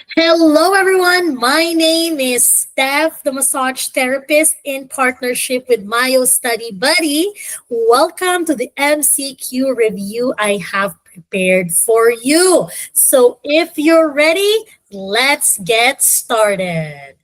Hello, everyone. My name is Steph, the massage therapist, in partnership with MyoStudyBuddy. Welcome to the MCQ review I have prepared for you. So, if you're ready, let's get started.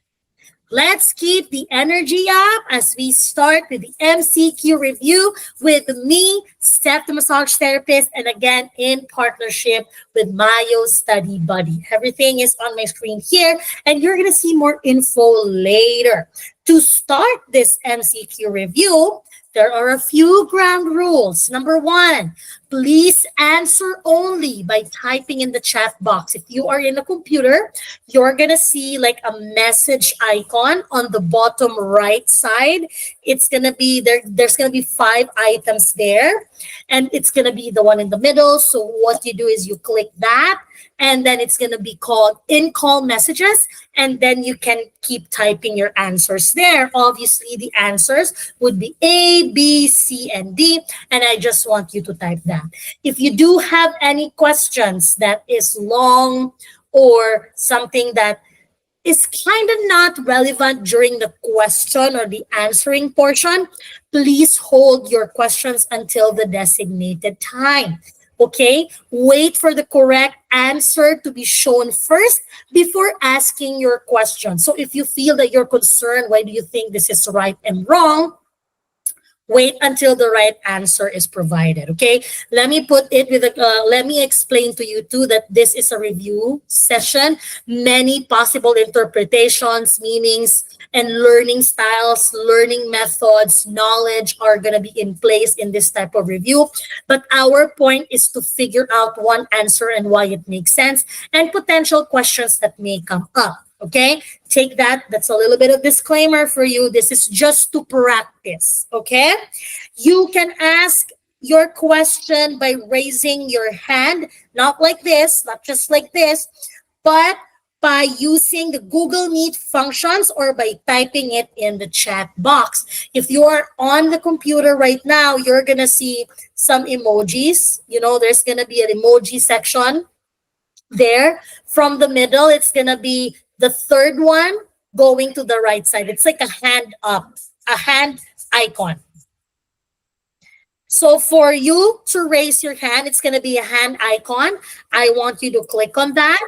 Let's keep the energy up as we start with the MCQ review with me, Steph, the massage therapist, and again in partnership with Mayo Study Buddy. Everything is on my screen here, and you're going to see more info later. To start this MCQ review, there are a few ground rules. Number one, please answer only by typing in the chat box. If you are in a computer, you're going to see like a message icon on the bottom right side. It's going to be there. There's going to be 5 items there, and it's going to be the one in the middle. So what you do is you click that, and then it's going to be called in call messages, and then you can keep typing your answers there. Obviously, the answers would be A, B, C, and D, and I just want you to type that. If you do have any questions that is long or something that is kind of not relevant during the question or the answering portion, please hold your questions until the designated time. Okay? Wait for the correct answer to be shown first before asking your question. So if you feel that you're concerned, why do you think this is right and wrong? Wait until the right answer is provided. Okay, let me put it with let me explain to you too that this is a review session. Many possible interpretations, meanings, and learning styles, learning methods, knowledge are going to be in place in this type of review, but our point is to figure out one answer and why it makes sense and potential questions that may come up. Okay, take that. That's a little bit of disclaimer for you. This is just to practice. Okay, you can ask your question by raising your hand, not like this, not just like this, but by using the Google Meet functions or by typing it in the chat box. If you are on the computer right now, you're gonna see some emojis. You know, there's gonna be an emoji section there. From the middle, it's gonna be the third one going to the right side. It's like a hand up, a hand icon. So for you to raise your hand, it's gonna be a hand icon. I want you to click on that,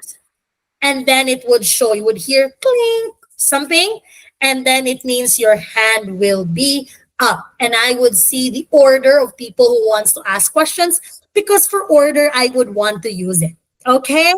and then it would show. You would hear clink something, and then it means your hand will be up. And I would see the order of people who wants to ask questions because for order, I would want to use it. Okay?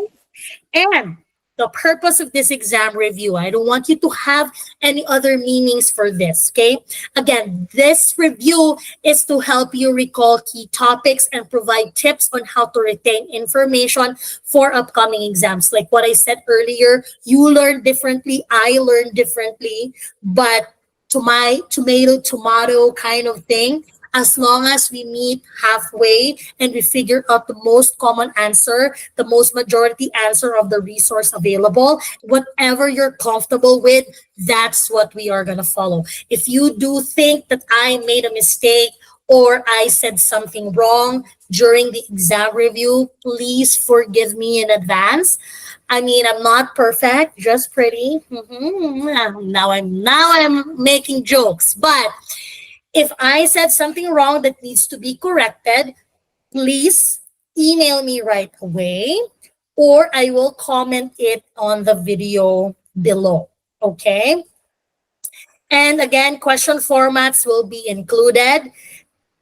And the purpose of this exam review, I don't want you to have any other meanings for this, okay? Again, this review is to help you recall key topics and provide tips on how to retain information for upcoming exams. Like what I said earlier, you learn differently, I learn differently, but to my tomato kind of thing, as long as we meet halfway and we figure out the most common answer, the most majority answer of the resource available, whatever you're comfortable with, that's what we are going to follow. If you do think that I made a mistake or I said something wrong during the exam review, please forgive me in advance. I mean, I'm not perfect, just pretty. Now I'm making jokes, but if I said something wrong that needs to be corrected, please email me right away or I will comment it on the video below. Okay? And again, question formats will be included.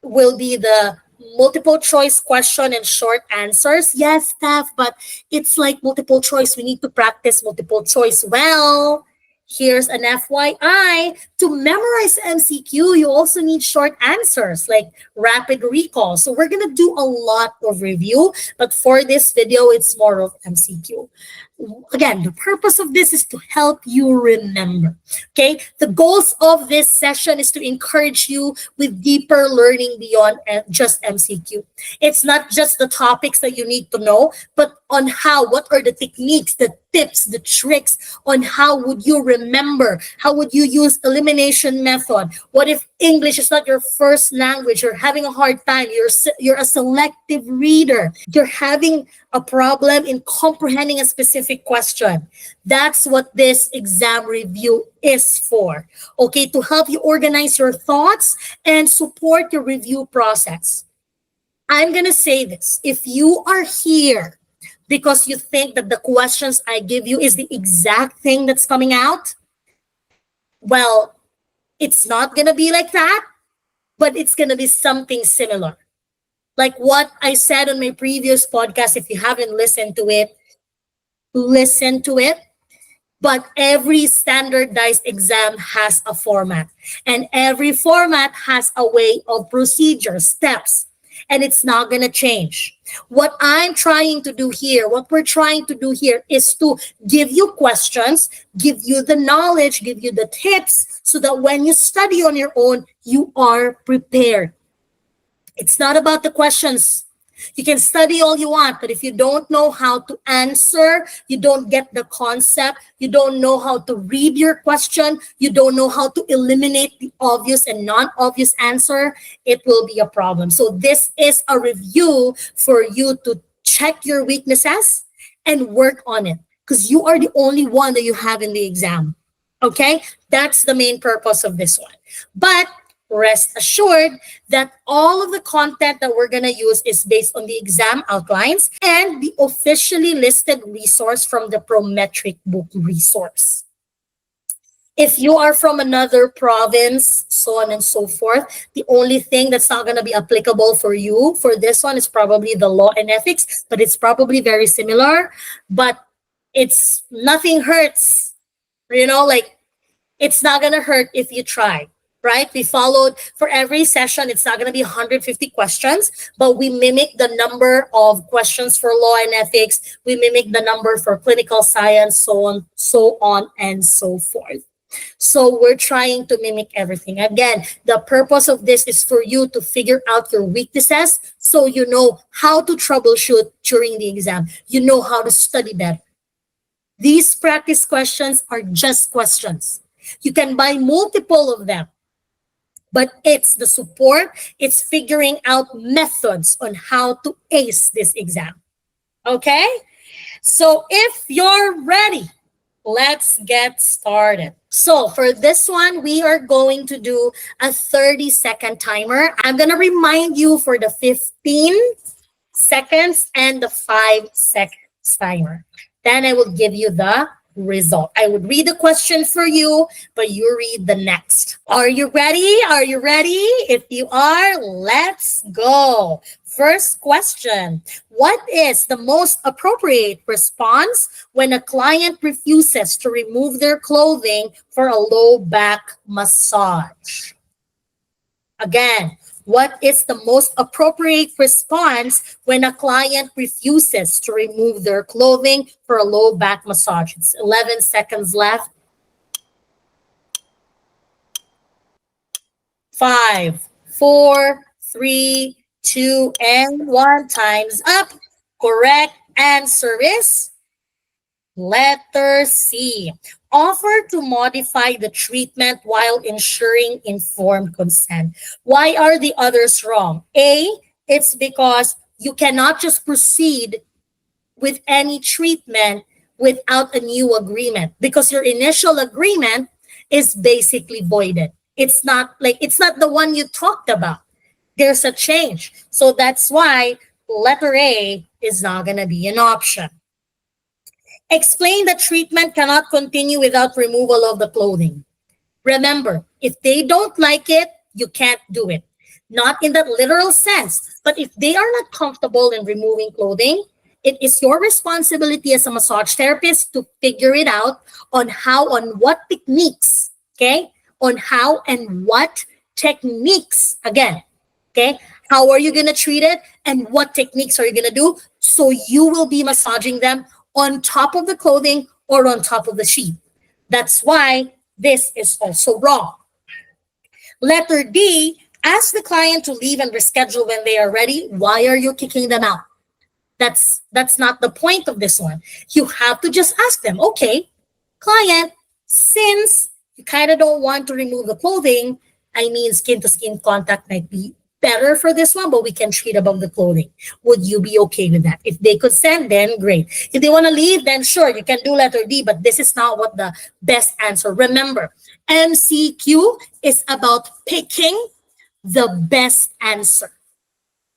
Will be the multiple choice question and short answers. Yes, Steph, but it's like multiple choice. We need to practice multiple choice. Well, here's an FYI. To memorize MCQ, you also need short answers like rapid recall. So we're going to do a lot of review, but for this video, it's more of MCQ. Again, the purpose of this is to help you remember. Okay, the goals of this session is to encourage you with deeper learning beyond just MCQ. It's not just the topics that you need to know, but on what are the techniques, the tips, the tricks on how would you remember, how would you use elimination method. What if English is not your first language, you're having a hard time, you're a selective reader, you're having a problem in comprehending a specific question. That's what this exam review is for. Okay, to help you organize your thoughts and support your review process. I'm going to say this. If you are here because you think that the questions I give you is the exact thing that's coming out, well, it's not going to be like that, but it's going to be something similar. Like what I said on my previous podcast, if you haven't listened to it, listen to it. But every standardized exam has a format, and every format has a way of procedure, steps, and it's not going to change. What I'm trying to do here, what we're trying to do here is to give you questions, give you the knowledge, give you the tips so that when you study on your own, you are prepared. It's not about the questions. You can study all you want, but if you don't know how to answer, you don't get the concept, you don't know how to read your question, you don't know how to eliminate the obvious and non-obvious answer, it will be a problem. So this is a review for you to check your weaknesses and work on it because you are the only one that you have in the exam. Okay? That's the main purpose of this one. But rest assured that all of the content that we're going to use is based on the exam outlines and the officially listed resource from the Prometric book resource. If you are from another province, so on and so forth, the only thing that's not going to be applicable for you for this one is probably the law and ethics, but it's probably very similar. But it's nothing hurts, like it's not going to hurt if you try. Right? We followed for every session. It's not going to be 150 questions, but we mimic the number of questions for law and ethics. We mimic the number for clinical science, so on and so forth. So we're trying to mimic everything. Again, the purpose of this is for you to figure out your weaknesses so you know how to troubleshoot during the exam. You know how to study better. These practice questions are just questions. You can buy multiple of them. But it's the support, it's figuring out methods on how to ace this exam. Okay? So if you're ready, let's get started. So for this one, we are going to do a 30-second timer. I'm going to remind you for the 15 seconds and the 5 seconds timer. Then I will give you the result. I would read the question for you, but you read the next. Are you ready? Are you ready? If you are, let's go. First question. What is the most appropriate response when a client refuses to remove their clothing for a low back massage? Again, what is the most appropriate response when a client refuses to remove their clothing for a low back massage? It's 11 seconds left. 5, 4, 3, 2, and 1. Time's up. Correct answer is letter C. Offer to modify the treatment while ensuring informed consent. Why are the others wrong? A, it's because you cannot just proceed with any treatment without a new agreement because your initial agreement is basically voided. It's not the one you talked about. There's a change. So that's why letter A is not going to be an option. Explain that treatment cannot continue without removal of the clothing. Remember, if they don't like it, you can't do it. Not in that literal sense, but if they are not comfortable in removing clothing, it is your responsibility as a massage therapist to figure it out on what techniques, okay? On how and what techniques, again, okay? How are you going to treat it and what techniques are you going to do so you will be massaging them on top of the clothing or on top of the sheet. That's why this is also wrong. Letter D, ask the client to leave and reschedule when they are ready. Why are you kicking them out? That's not the point of this one. You have to just ask them, okay, client, since you kind of don't want to remove the clothing, I mean, skin to skin contact might be better for this one, but we can treat above the clothing. Would you be okay with that? If they consent, then great. If they want to leave, then sure, you can do letter D, but this is not what the best answer. Remember, MCQ is about picking the best answer.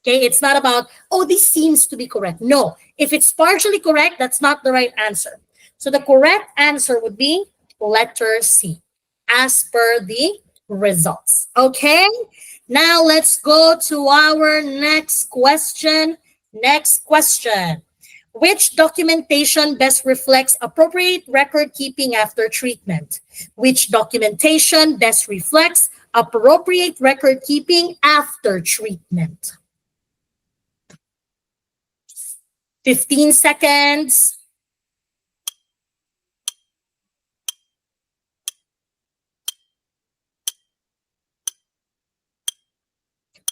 Okay, it's not about, oh, this seems to be correct. No, if it's partially correct, that's not the right answer. So the correct answer would be letter C, as per the results. Okay, now let's go to our next question. Next question. Which documentation best reflects appropriate record keeping after treatment? Which documentation best reflects appropriate record keeping after treatment? 15 seconds.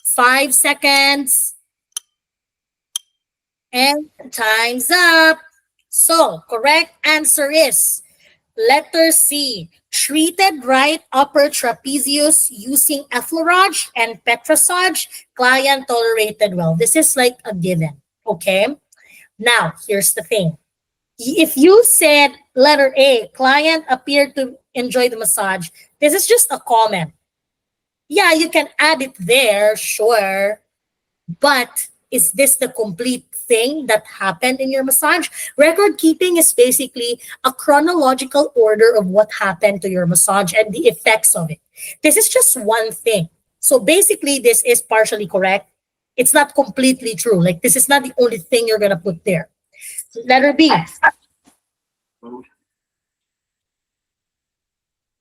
5 seconds. And time's up. So, correct answer is letter C. Treated right upper trapezius using effleurage and petrosage. Client tolerated well. This is like a given. Okay. Now, here's the thing. If you said letter A, client appeared to enjoy the massage, this is just a comment. Yeah, you can add it there, sure. But is this the complete thing that happened in your massage? Record keeping is basically a chronological order of what happened to your massage and the effects of it. This is just one thing. So basically, this is partially correct. It's not completely true. Like, this is not the only thing you're going to put there. Letter B.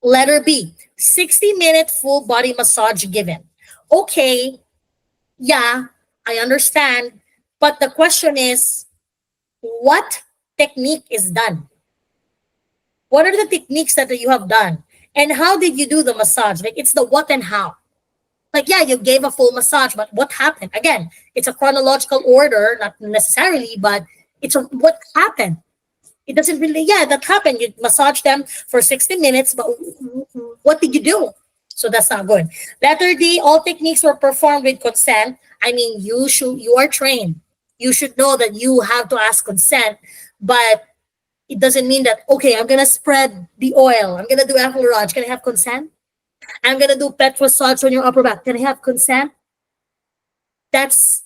Letter B. 60-minute full body massage given. Okay, yeah, I understand. But the question is, what technique is done? What are the techniques that you have done? And how did you do the massage? Like, it's the what and how. Like, yeah, you gave a full massage, but what happened? Again, it's a chronological order, not necessarily, but it's what happened. It doesn't really, yeah, that happened. You massage them for 60 minutes, but what did you do? So that's not good. Letter D, all techniques were performed with consent. I mean, you are trained. You should know that you have to ask consent, but it doesn't mean that, okay, I'm going to spread the oil. I'm going to do effleurage. Can I have consent? I'm going to do petrosage on your upper back. Can I have consent? That's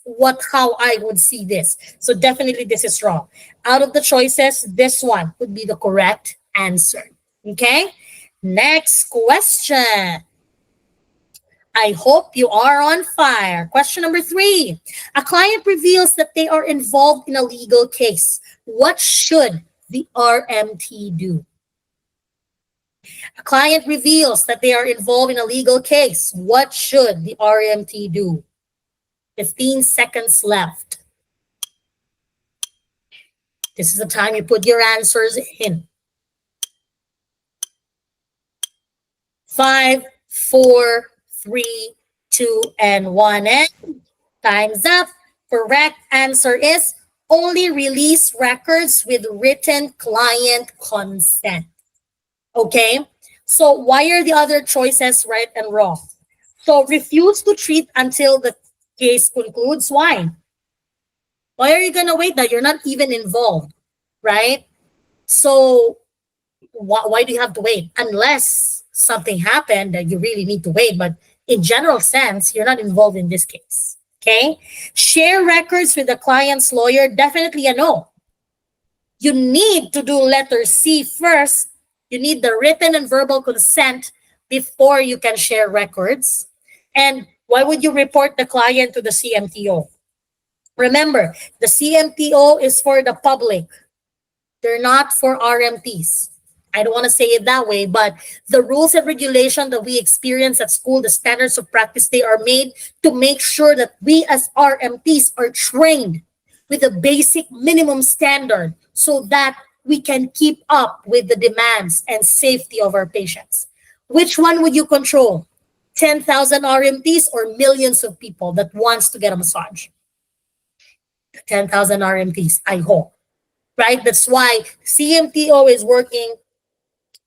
how I would see this. So definitely this is wrong. Out of the choices, this one would be the correct answer. Okay? Next question. I hope you are on fire. Question number 3. A client reveals that they are involved in a legal case. What should the RMT do? A client reveals that they are involved in a legal case. What should the RMT do? 15 seconds left. This is the time you put your answers in. 5, 4, 3, 2, and 1. And time's up. Correct answer is only release records with written client consent. Okay? So why are the other choices right and wrong? So refuse to treat until the case concludes. Why? Why are you going to wait that? You're not even involved, right? So why do you have to wait? Unless something happened that you really need to wait. But in general sense, you're not involved in this case. Okay? Share records with the client's lawyer. Definitely a no. You need to do letter C first. You need the written and verbal consent before you can share records. And why would you report the client to the CMTO? Remember, the CMTO is for the public. They're not for RMTs. I don't want to say it that way, but the rules and regulation that we experience at school, the standards of practice, they are made to make sure that we as RMTs are trained with a basic minimum standard so that we can keep up with the demands and safety of our patients. Which one would you control? 10,000 RMTs or millions of people that wants to get a massage? 10,000 RMTs, I hope. Right? That's why CMTO is working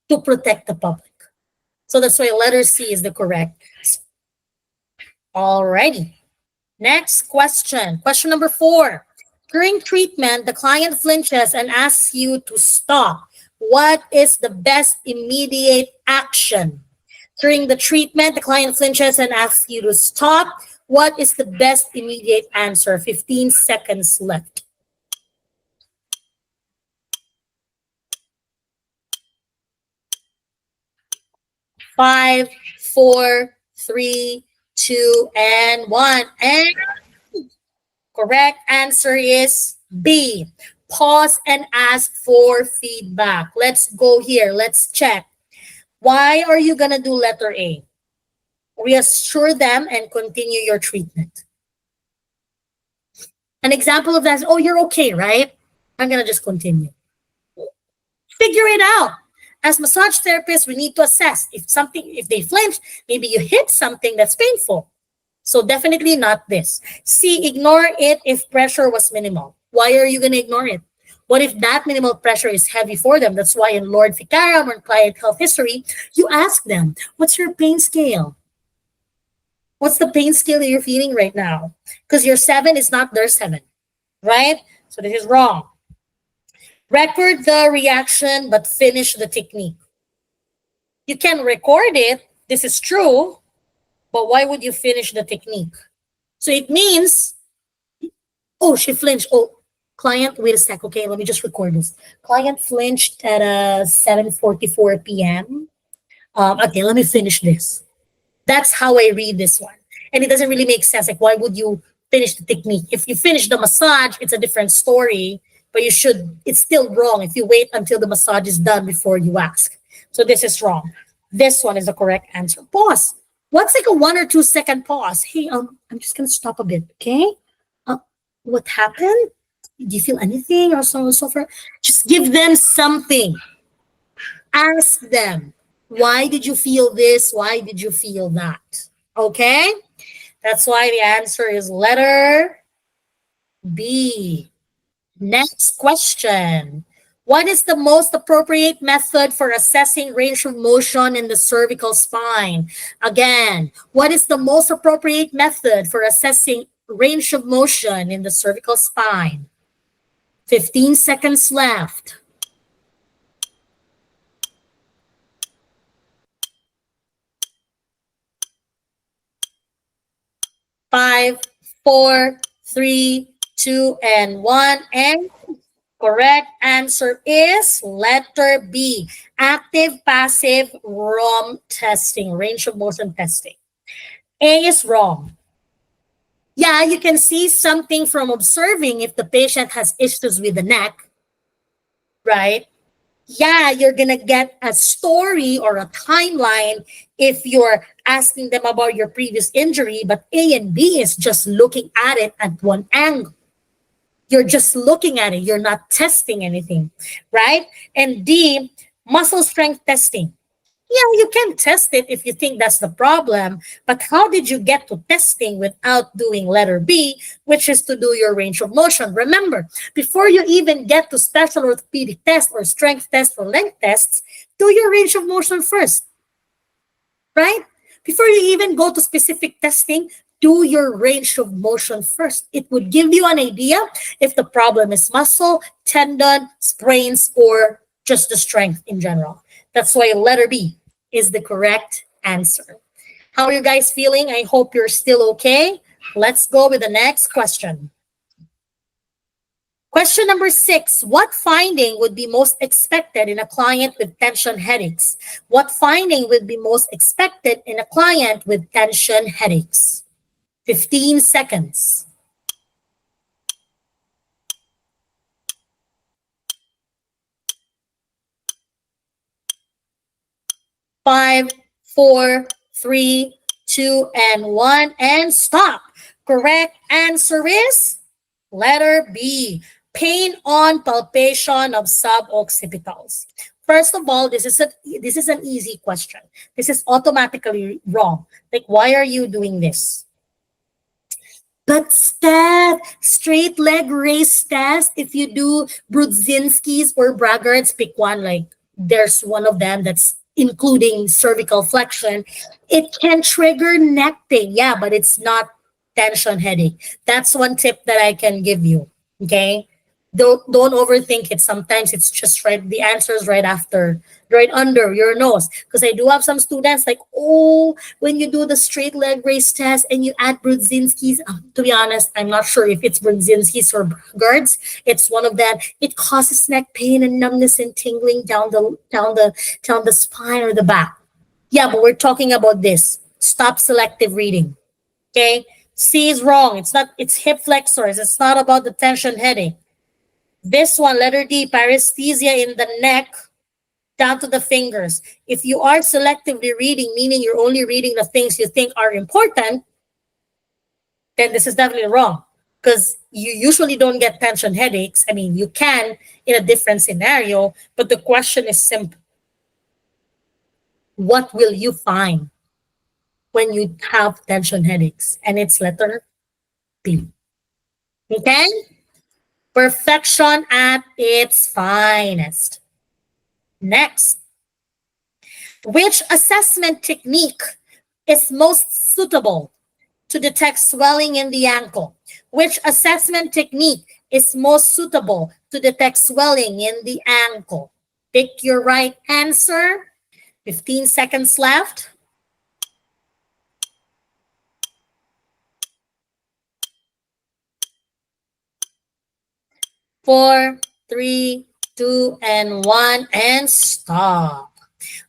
to protect the public. So that's why letter C is the correct. Alrighty. Next question. Question number 4. During treatment, the client flinches and asks you to stop. What is the best immediate action? During the treatment, the client flinches and asks you to stop. What is the best immediate answer? 15 seconds left. 5, 4, 3, 2, and 1. And correct answer is B. Pause and ask for feedback. Let's go here. Let's check. Why are you going to do letter A? Reassure them and continue your treatment. An example of that is, oh, you're okay, right? I'm going to just continue. Figure it out. As massage therapists, we need to assess if they flinch, maybe you hit something that's painful. So definitely not this. C, ignore it if pressure was minimal. Why are you going to ignore it? What if that minimal pressure is heavy for them? That's why in Lord Ficarum or client health history, you ask them, what's your pain scale? What's the pain scale that you're feeling right now? Because your 7 is not their 7, right? So this is wrong. Record the reaction, but finish the technique. You can record it. This is true. But why would you finish the technique? So it means, oh, she flinched. Oh, client, wait a sec. Okay, let me just record this. Client flinched at 7:44 p.m. Okay, let me finish this. That's how I read this one. And it doesn't really make sense. Like, why would you finish the technique? If you finish the massage, it's a different story. But it's still wrong if you wait until the massage is done before you ask. So this is wrong. This one is the correct answer. Pause. What's like a 1 or 2 second pause? Hey, I'm just gonna stop a bit, okay? What happened? Do you feel anything or so on and so forth? Just give them something. Ask them, why did you feel this? Why did you feel that? Okay? That's why the answer is letter B. Next question. What is the most appropriate method for assessing range of motion in the cervical spine? Again, what is the most appropriate method for assessing range of motion in the cervical spine? 15 seconds left. 5, 4, 3, 2, and 1. And correct answer is letter B. Active passive ROM testing, range of motion testing. A is wrong. Yeah, you can see something from observing if the patient has issues with the neck, right? Yeah, you're going to get a story or a timeline if you're asking them about your previous injury, but A and B is just looking at it at one angle. You're just looking at it. You're not testing anything, right? And D, muscle strength testing. Yeah, you can test it if you think that's the problem, but how did you get to testing without doing letter B, which is to do your range of motion? Remember, before you even get to special orthopedic test or strength test or length tests, do your range of motion first, right? Before you even go to specific testing, do your range of motion first. It would give you an idea if the problem is muscle, tendon, sprains, or just the strength in general. That's why letter B is the correct answer. How are you guys feeling? I hope you're still okay. Let's go with the next question. Question number 6, what finding would be most expected in a client with tension headaches? What finding would be most expected in a client with tension headaches? 15 seconds. 5, 4, 3, 2, and 1, and stop. Correct answer is letter B. Pain on palpation of suboccipitals. First of all, this is an easy question. This is automatically wrong. Like, why are you doing this? But Steph, straight leg raise test, if you do Brudzinski's or Braggart's, pick one, like there's one of them that's including cervical flexion, it can trigger neck pain. Yeah, but it's not tension headache. That's one tip that I can give you. Okay. Don't overthink it. Sometimes it's just right, the answer is right after, right under your nose. Because I do have some students like, oh, when you do the straight leg raise test and you add Brudzinski's, to be honest, I'm not sure if it's Brudzinski's or guards. It's one of them. It causes neck pain and numbness and tingling down the spine or the back. Yeah, but we're talking about this. Stop selective reading. Okay? C is wrong. It's not, it's hip flexors. It's not about the tension headache. This one, letter D, paresthesia in the neck down to the fingers. If you are selectively reading, meaning you're only reading the things you think are important, then this is definitely wrong. Because you usually don't get tension headaches. I mean, you can in a different scenario, but the question is simple. What will you find when you have tension headaches? And it's letter B. Okay? Perfection at its finest. Next, which assessment technique is most suitable to detect swelling in the ankle? Which assessment technique is most suitable to detect swelling in the ankle? Pick your right answer. 15 seconds left. 4, 3, 2, and 1, and stop.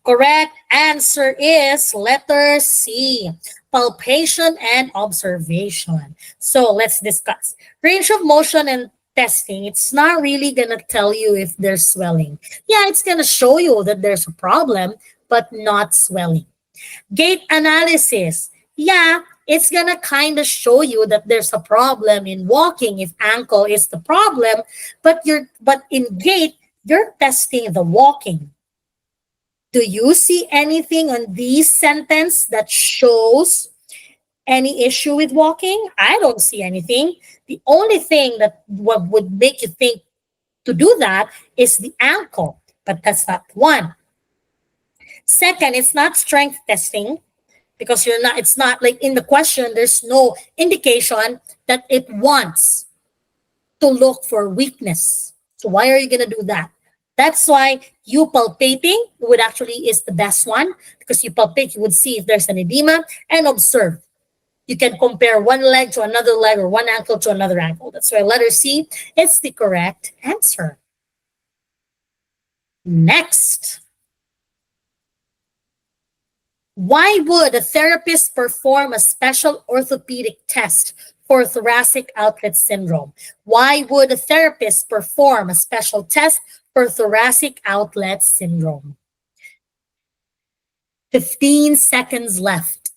Correct answer is letter C, palpation and observation. So let's discuss. Range of motion and testing, it's not really going to tell you if there's swelling. Yeah, it's going to show you that there's a problem, but not swelling. Gait analysis, yeah, it's going to kind of show you that there's a problem in walking if ankle is the problem, but in gait, you're testing the walking. Do you see anything on this sentence that shows any issue with walking? I don't see anything. The only thing that what would make you think to do that is the ankle, but that's not one. Second, it's not strength testing because it's not like in the question, there's no indication that it wants to look for weakness. So why are you going to do that? That's why you palpating would actually is the best one because you palpate, you would see if there's an edema and observe. You can compare one leg to another leg or one ankle to another ankle. That's why letter C is the correct answer. Next. Why would a therapist perform a special orthopedic test for thoracic outlet syndrome? Why would a therapist perform a special test for thoracic outlet syndrome? 15 seconds left.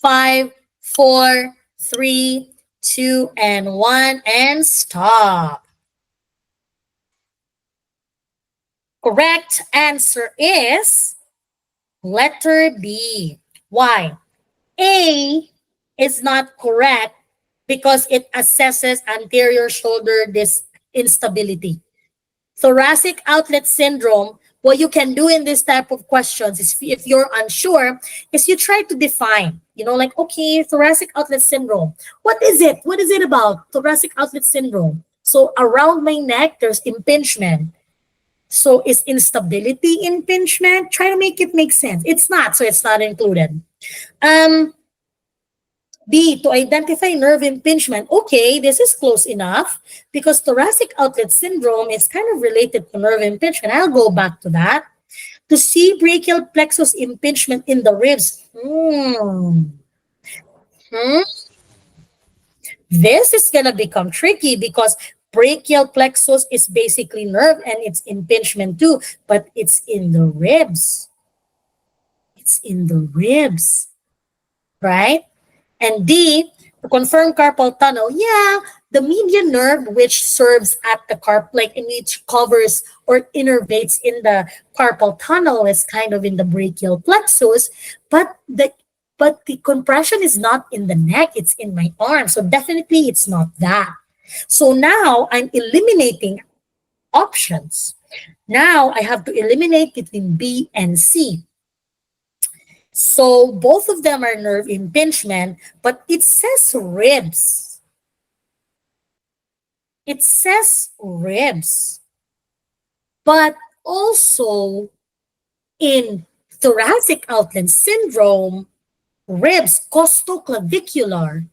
5, 4, 3, 2, and 1, and stop. Correct answer is letter B. Why? A is not correct because it assesses anterior shoulder instability. Thoracic outlet syndrome, what you can do in this type of questions is if you're unsure, is you try to define, like, okay, thoracic outlet syndrome. What is it? What is it about thoracic outlet syndrome? So around my neck, there's impingement. So is instability impingement? Try to make it make sense. It's not, so it's not included. B, to identify nerve impingement. Okay, this is close enough because thoracic outlet syndrome is kind of related to nerve impingement. I'll go back to that. To see brachial plexus impingement in the ribs. This is going to become tricky because brachial plexus is basically nerve and it's impingement too, but it's in the ribs. It's in the ribs, right? And D, to confirm carpal tunnel, yeah, The median nerve, which serves at the like, and which covers or innervates in the carpal tunnel, is kind of in the brachial plexus, but the compression is not in the neck, it's in my arm. So definitely it's not that. So now I'm eliminating options. Now I have to eliminate between B and C. So both of them are nerve impingement, but it says ribs. It says ribs. But also in thoracic outlet syndrome, ribs, costoclavicular.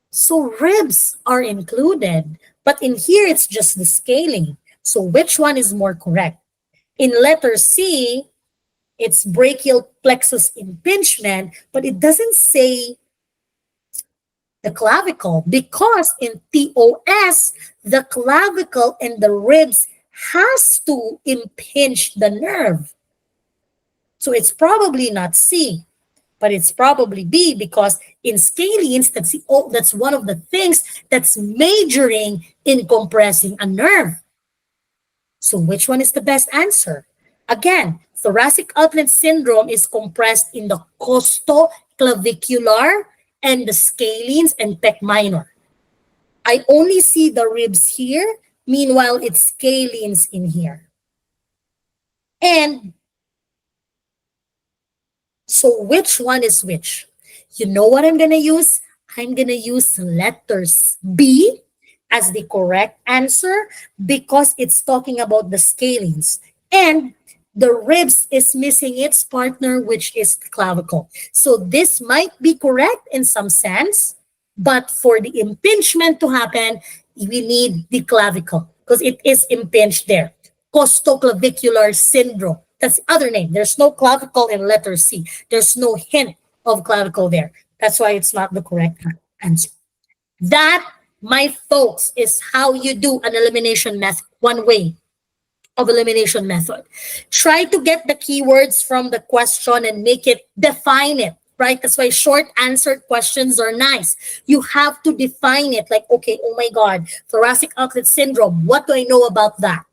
So ribs are included, but in here it's just the scaling. So which one is more correct? In letter C, it's brachial plexus impingement, but it doesn't say the clavicle because in TOS, the clavicle and the ribs has to impinge the nerve. So it's probably not C, but it's probably B because in scalenes, that's one of the things that's majoring in compressing a nerve. So which one is the best answer? Again, thoracic outlet syndrome is compressed in the costoclavicular and the scalenes and pec minor. I only see the ribs here. Meanwhile, it's scalenes in here. And so which one is which? You know what I'm going to use? I'm going to use letters B as the correct answer because it's talking about the scalenes. And the ribs is missing its partner, which is the clavicle. So this might be correct in some sense, but for the impingement to happen, we need the clavicle because it is impinged there. Costoclavicular syndrome. That's the other name. There's no clavicle in letter C. There's no hint of clavicle there. That's why it's not the correct answer. That, my folks, is how you do an elimination method, one way of elimination method. Try to get the keywords from the question and make it, define it, right? That's why short answered questions are nice. You have to define it like, okay, oh my God, thoracic outlet syndrome. What do I know about that?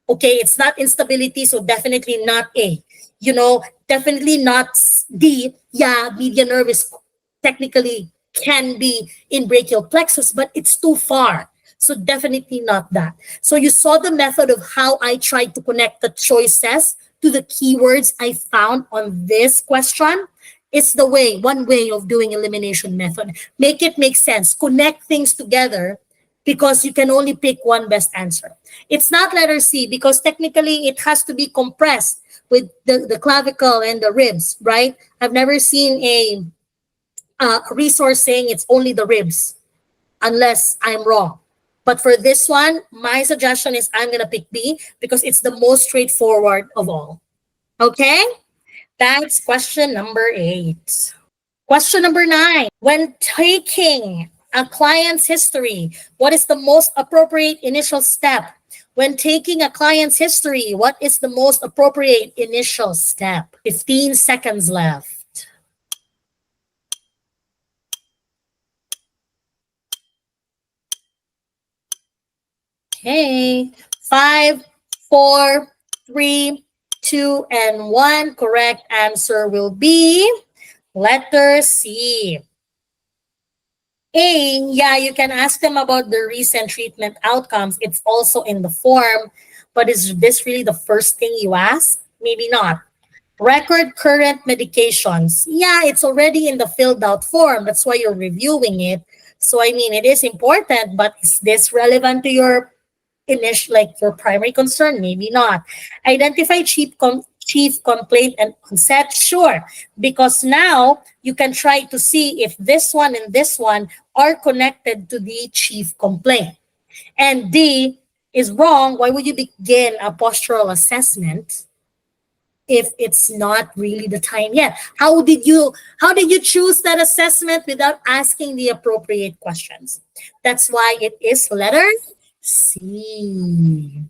Okay, it's not instability, so definitely not A. Definitely not D. Yeah, median nerve is technically can be in brachial plexus, but it's too far. So definitely not that. So you saw the method of how I tried to connect the choices to the keywords I found on this question. It's one way of doing elimination method. Make it make sense. Connect things together because you can only pick one best answer. It's not letter C because technically it has to be compressed with the clavicle and the ribs, right? I've never seen a resource saying it's only the ribs unless I'm wrong. But for this one, my suggestion is I'm going to pick B because it's the most straightforward of all. Okay? That's question number 8. Question number 9. When taking a client's history, what is the most appropriate initial step? When taking a client's history, what is the most appropriate initial step? 15 seconds left. Okay. 5, 4, 3, 2, and 1. Correct answer will be letter C. A, yeah, you can ask them about the recent treatment outcomes. It's also in the form, but is this really the first thing you ask? Maybe not. Record current medications. Yeah, it's already in the filled out form. That's why you're reviewing it. So, I mean, it is important, but is this relevant to your your primary concern? Maybe not. Identify chief complaint and onset? Sure, because now you can try to see if this one and this one are connected to the chief complaint. And D is wrong. Why would you begin a postural assessment if it's not really the time yet? How did you choose that assessment without asking the appropriate questions? That's why it is letter C.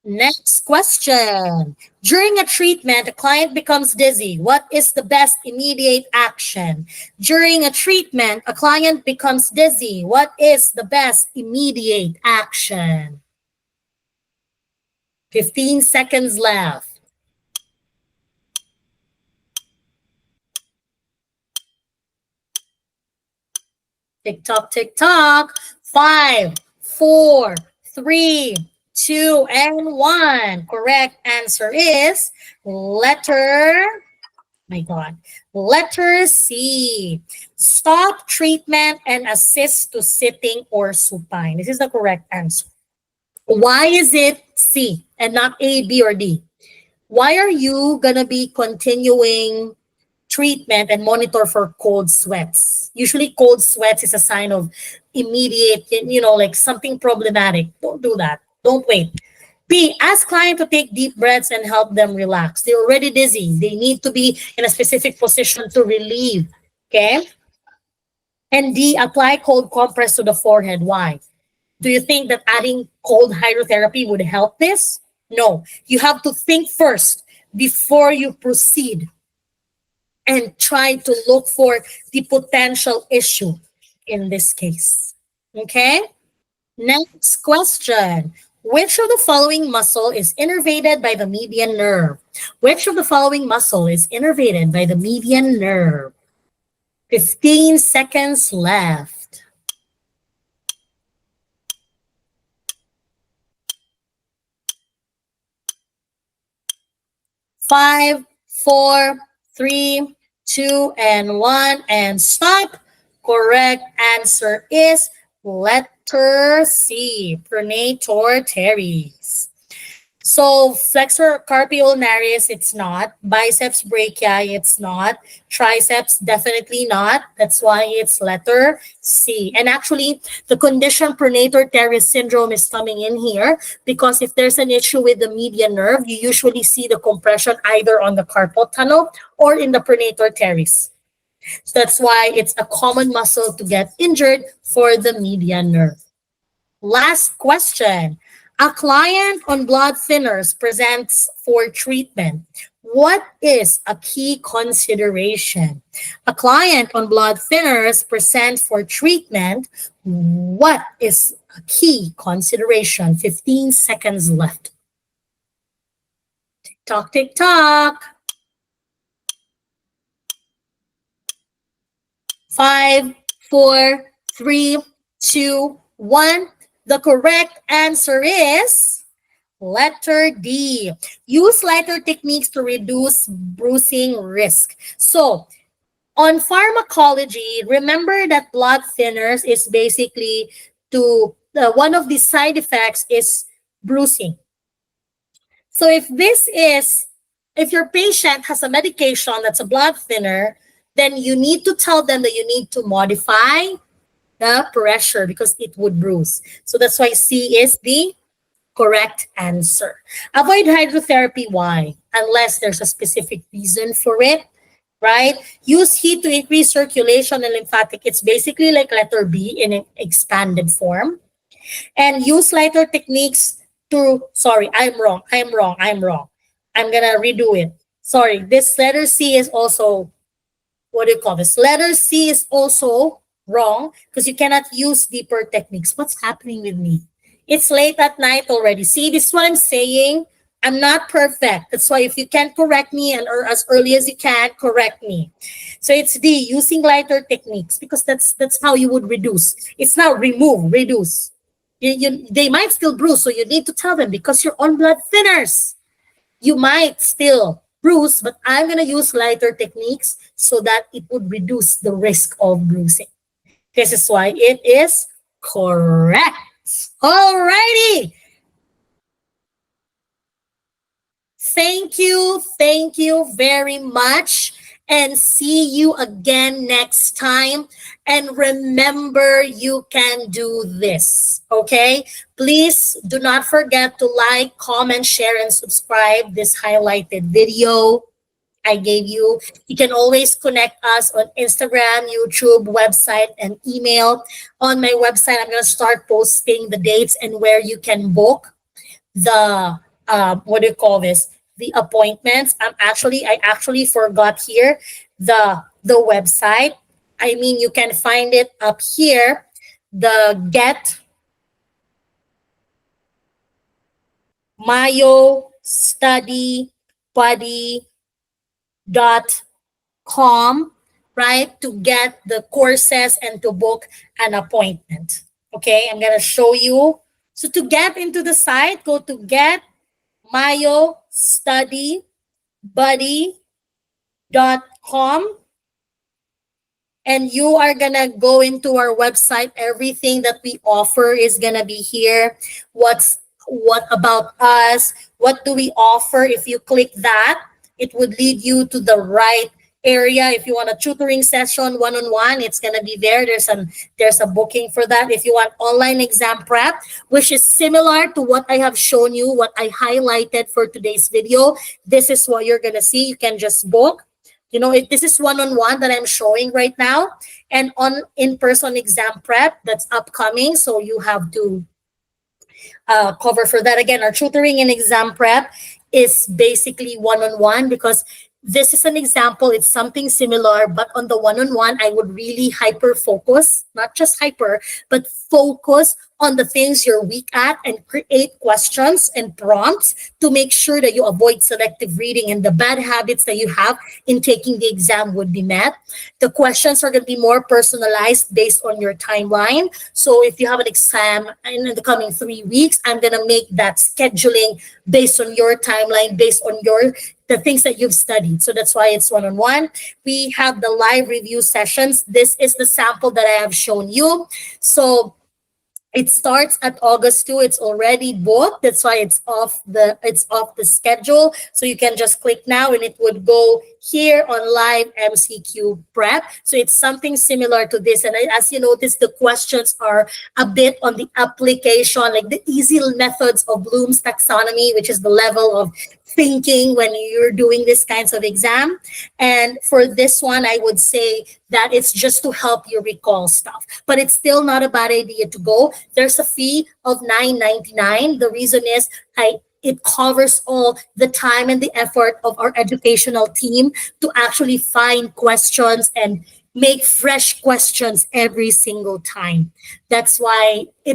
Next question. During a treatment, a client becomes dizzy. What is the best immediate action? During a treatment, a client becomes dizzy. What is the best immediate action? 15 seconds left. Tick tock, tick tock. Five, four, three, two, and one. Correct answer is letter, my God, letter C. Stop treatment and assist to sitting or supine. This is the correct answer. Why is it C and not A, B, or D? Why are you gonna be continuing treatment and monitor for cold sweats? Usually cold sweats is a sign of immediate, like something problematic. Don't do that. Don't wait. B, ask client to take deep breaths and help them relax. They're already dizzy. They need to be in a specific position to relieve. Okay? And D, apply cold compress to the forehead. Why? Do you think that adding cold hydrotherapy would help this? No. You have to think first before you proceed and try to look for the potential issue in this case. Okay? Next question. Which of the following muscle is innervated by the median nerve? Which of the following muscle is innervated by the median nerve? 15 seconds left. 5, 4, 3, 2, and 1, and stop. Correct answer is letter C, pronator teres. So flexor carpi ulnaris, it's not. Biceps brachii, it's not. Triceps, definitely not. That's why it's letter C. And actually, the condition pronator teres syndrome is coming in here because if there's an issue with the median nerve, you usually see the compression either on the carpal tunnel or in the pronator teres. So that's why it's a common muscle to get injured for the median nerve. Last question. A client on blood thinners presents for treatment. What is a key consideration? A client on blood thinners presents for treatment. What is a key consideration? 15 seconds left. Tick tock, tick tock. 5, 4, 3, 2, 1. The correct answer is letter D. Use lighter techniques to reduce bruising risk. So, on pharmacology, remember that blood thinners is basically one of the side effects is bruising. So if your patient has a medication that's a blood thinner, then you need to tell them that you need to modify the pressure because it would bruise. So that's why C is the correct answer. Avoid hydrotherapy. Why? Unless there's a specific reason for it, right? Use heat to increase circulation and lymphatic. It's basically like letter B in an expanded form. And use lighter techniques sorry, I'm wrong. I'm gonna redo it. Sorry, this letter C is also, what do you call this? Letter C is also wrong because you cannot use deeper techniques. What's happening with me? It's late at night already. See, this is what I'm saying. I'm not perfect. That's why if you can correct me and or as early as you can, correct me. So it's D, using lighter techniques because that's how you would reduce. It's not remove, reduce. They might still bruise, so you need to tell them because you're on blood thinners. You might still bruise, but I'm going to use lighter techniques so that it would reduce the risk of bruising. This is why it is correct. Alrighty. Thank you very much. And see you again next time. And remember, you can do this. Okay? Please do not forget to like, comment, share, and subscribe this highlighted video I gave you. You can always connect us on Instagram, YouTube, website, and email. On my website, I'm going to start posting the dates and where you can book the what do you call this? The appointments. I actually forgot here the website. I mean, you can find it up here. The Get Mayo Study Buddy dot com, right, to get the courses and to book an appointment. Okay, I'm gonna show you. So to get into the site, go to get Mayo Study Buddy dot com, and you are gonna go into our website. Everything that we offer is gonna be here. What about us? What do we offer? If you click that, it would lead you to the right area. If you want a tutoring session one-on-one, it's gonna be there. There's a booking for that. If you want online exam prep, which is similar to what I have shown you, what I highlighted for today's video, this is what you're gonna see. You can just book. This is one-on-one that I'm showing right now, and on in-person exam prep that's upcoming. So you have to cover for that. Again, our tutoring and exam prep is basically one-on-one, because this is an example. It's something similar, but on the one-on-one, I would really hyper focus, not just hyper, but focus on the things you're weak at and create questions and prompts to make sure that you avoid selective reading and the bad habits that you have in taking the exam would be met. The questions are going to be more personalized based on your timeline. So if you have an exam in the coming 3 weeks, I'm going to make that scheduling based on your timeline, based on the things that you've studied. So that's why it's one-on-one. We have the live review sessions. This is the sample that I have shown you. So it starts at August 2. It's already booked. That's why it's off the schedule. So you can just click now and it would go here on live MCQ prep. So it's something similar to this. And as you notice, the questions are a bit on the application, like the easy methods of Bloom's taxonomy, which is the level of thinking when you're doing this kinds of exam. And for this one, I would say that it's just to help you recall stuff, but it's still not a bad idea to go. There's a fee of $9.99. The reason is it covers all the time and the effort of our educational team to actually find questions and make fresh questions every single time. That's why we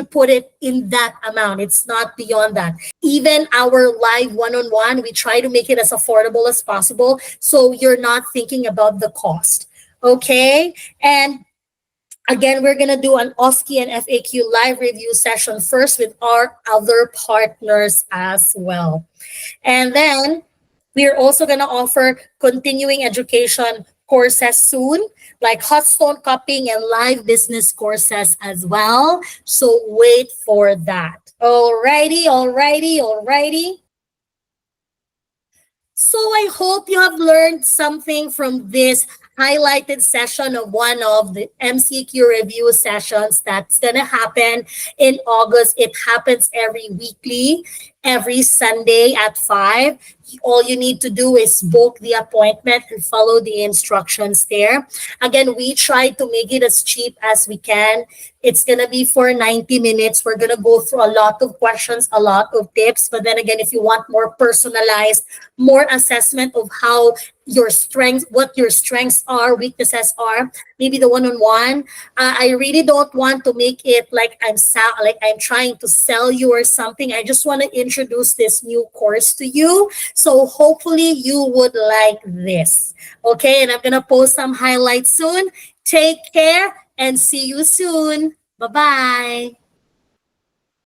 put it in that amount. It's not beyond that. Even our live one-on-one, we try to make it as affordable as possible, so you're not thinking about the cost. Okay? And again, we're going to do an OSCE and FAQ live review session first with our other partners as well. And then we're also going to offer continuing education courses soon, like hot stone cupping and live business courses as well. So wait for that. Alrighty. So I hope you have learned something from this highlighted session of one of the MCQ review sessions that's going to happen in August. It happens every Sunday at 5. All you need to do is book the appointment and follow the instructions there. Again, we try to make it as cheap as we can. It's going to be for 90 minutes. We're going to go through a lot of questions, a lot of tips. But then again, if you want more personalized, more assessment of what your strengths are, weaknesses are, maybe the one-on-one. I really don't want to make it like I'm trying to sell you or something. I just want to introduce this new course to you. So hopefully you would like this. Okay, and I'm gonna post some highlights soon. Take care and see you soon. Bye-bye.